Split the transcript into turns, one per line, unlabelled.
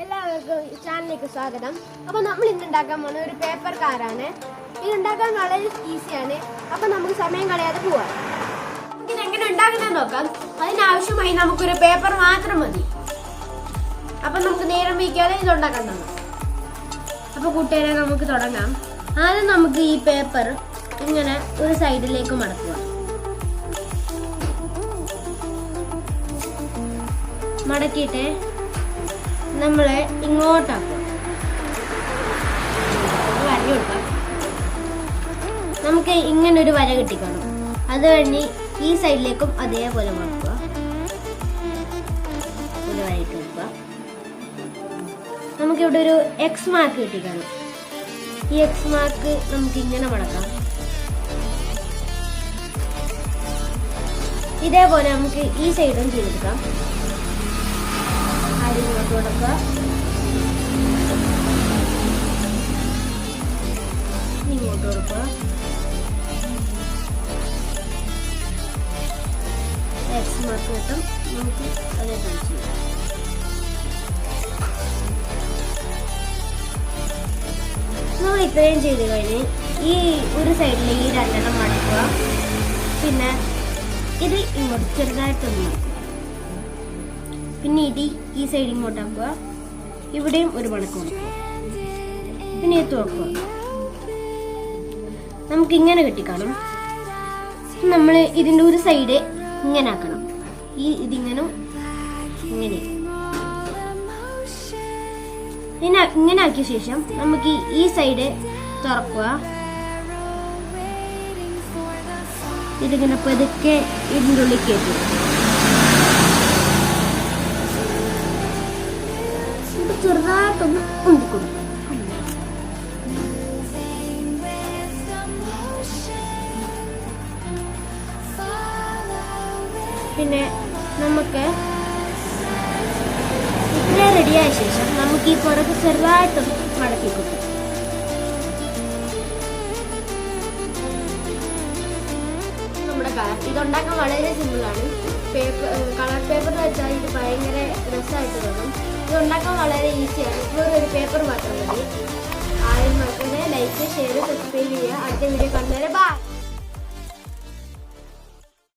എല്ലാവർക്കും ചാനലിലേക്ക് സ്വാഗതം. അപ്പോൾ നമ്മൾ ഇന്ന് ഉണ്ടാക്കാൻ പോകുന്ന ഒരു പേപ്പർ കാറാണ്. ഇത് ഉണ്ടാക്കാൻ വളരെ ഈസിയാണ്. അപ്പോൾ നമുക്ക് സമയം കളയാതെ പോവാം. ഇത് എങ്ങനെ ഉണ്ടാക്കുന്നത് നോക്കാം. അതിനാവശ്യമായി നമുക്കൊരു പേപ്പർ മാത്രം മതി. അപ്പം നമുക്ക് നേരം വയ്ക്കാതെ ഇത് ഉണ്ടാക്കാൻ തുടങ്ങാം. അപ്പോൾ കൂട്ടുകാരെ നമുക്ക് തുടങ്ങാം. ആദ്യം നമുക്ക് ഈ പേപ്പർ ഇങ്ങനെ ഒരു സൈഡിലേക്ക് മടക്കുക. മടക്കിയിട്ട് നമ്മളെ ഇങ്ങോട്ടാക്കുക. വര കൊടുക്കാം. നമുക്ക് ഇങ്ങനൊരു വര കിട്ടിക്കണം. അത് കഴിഞ്ഞ് ഈ സൈഡിലേക്കും അതേപോലെ മടക്കുക. ഒരു വര ഇട്ട് കൊടുക്കുക. നമുക്കിവിടെ ഒരു എക്സ് മാർക്ക് കിട്ടിക്കണം. ഈ എക്സ് മാർക്ക് നമുക്ക് ഇങ്ങനെ മടക്കാം. ഇതേപോലെ നമുക്ക് ഈ സൈഡും ചെയ്തെടുക്കാം. ഇങ്ങോട്ട് കൊടുക്കുക. ഇങ്ങോട്ട് കൊടുക്കുക. എക്സ് മാർക്ക് കിട്ടും. നമുക്ക് അതേപോലെ ചെയ്യാം. നമ്മൾ ഇത്രയും ചെയ്ത് കഴിഞ്ഞ് ഈ ഒരു സൈഡിൽ ഈ രണ്ടെണ്ണം മടക്കുക. പിന്നെ ഇത് ഇങ്ങോട്ട് ചെറുതായിട്ടൊന്ന് മടക്കുക. പിന്നെ ഈ സൈഡ് ഇങ്ങോട്ടാക്കുക. ഇവിടെയും ഒരു മടക്ക് കൊടുക്കുക. പിന്നെ ഇത് തുറക്കുക. നമുക്ക് ഇങ്ങനെ കിട്ടിക്കാണും. നമ്മൾ ഇതിൻ്റെ ഒരു സൈഡ് ഇങ്ങനെ ആക്കണം. ഇതിങ്ങനെ ഇങ്ങനെ ഇങ്ങനെ ആക്കിയ ശേഷം നമുക്ക് ഈ സൈഡ് തുറക്കുക. ഇതിങ്ങനെ പതുക്കെ ഇതിൻ്റെ ഉള്ളിൽ കയറ്റും. ചെറുതായിട്ടൊന്ന് ഉണ്ടിക്കൊടുക്കും. പിന്നെ നമുക്ക് ഇത്ര റെഡിയായ ശേഷം നമുക്ക് ഈ പുറത്ത് ചെറുതായിട്ടും മടക്കി കൊടുക്കും. നമ്മുടെ കളർ ഇതുണ്ടാക്കാൻ വളരെ സിമ്പിളാണ്. കളർ പേപ്പർ വെച്ചാൽ ഇത് ഭയങ്കര രസമായിട്ട് തോന്നും. ഇത് ഉണ്ടാക്കാൻ വളരെ ഈസിയാണ്. ഇപ്പോൾ ഒരു പേപ്പർ മാത്രം മതി. ആരും മറക്കാതെ ലൈക്ക്, ഷെയർ, സബ്സ്ക്രൈബ് ചെയ്യുക. അടുത്ത വീഡിയോ കാണുന്നവരെ ബൈ.